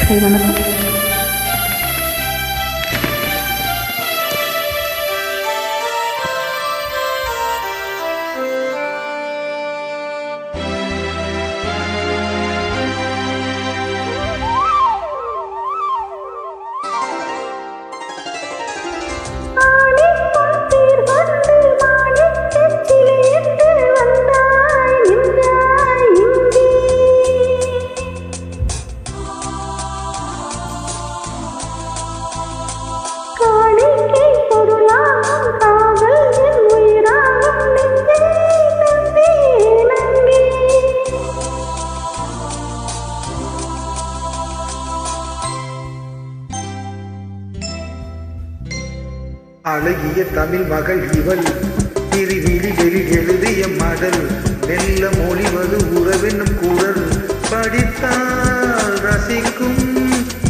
நன்றி, வணக்கம். அழகிய தமிழ் மகள் இவள் திருவிழிகளில் எழுதிய மடல் வெல்ல மொழிவது உறவென்னும் குரல் படித்தால் ரசிக்கும்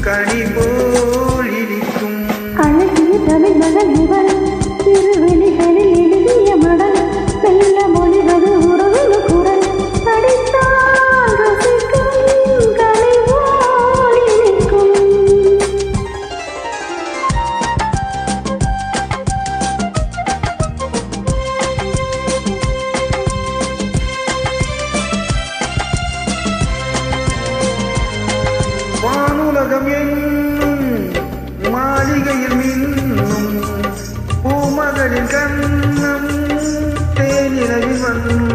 கனி போல் இனிக்கும். அழகிய தமிழ் மகள் இவள் திருவிழிகளில் எழுதிய மடல் வெல்ல மொழிவது உறவென்னும் குரல் படித்தால் ரசிக்கும் கனி போல் இனிக்கும். வானுலகம் என்னும் மாளிகையில் மின்னும் பூமகளின் கண்ணம் தேனிலவில் வண்ணம்.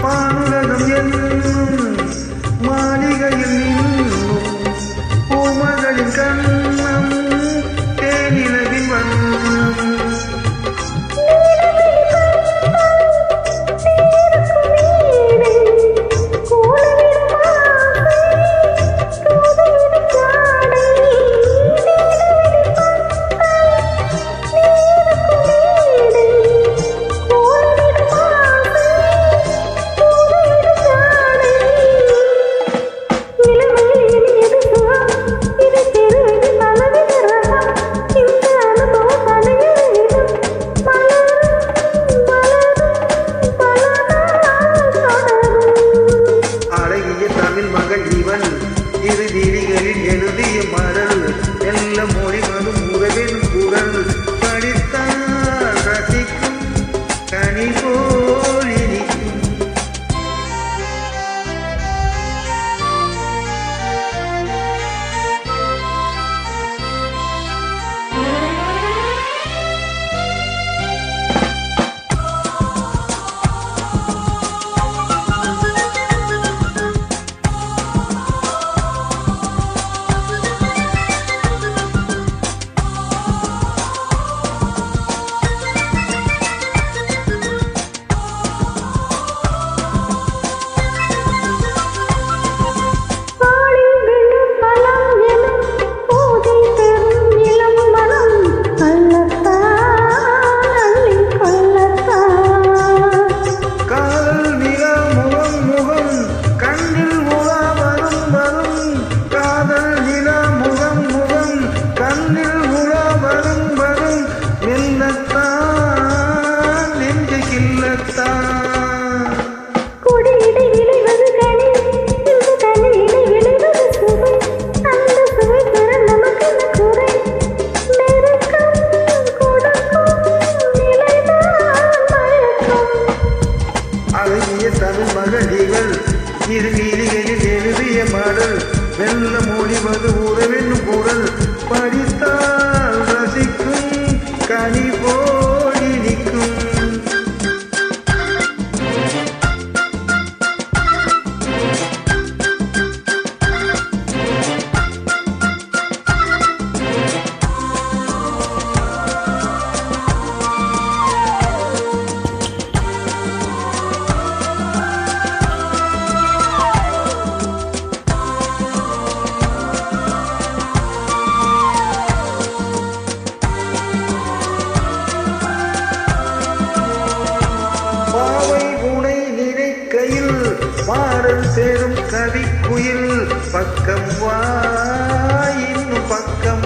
வானுலகம் என்னும் மாளிகையில் மின்னும் பூமகளின் கண்ணம் தேனிலவில் வண்ணம். இறுதிகளில் எழுதிய மடல் எல்ல மொழிவதும் உறவின் குரல் படித்தால் ரசிக்கும் கனி போல் இனிக்கும். அழகிய தமிழ் மகளிகள் இருநீலிகளில் எழுதிய மடல் வெல்ல மொழிவது உறவென்னும் குரல் படித்தால் ரசிக்கும் கனி போல் இனிக்கும். பாடல் சேரும் கவிக்குயில் பக்கம் வா இன்னும் பக்கம்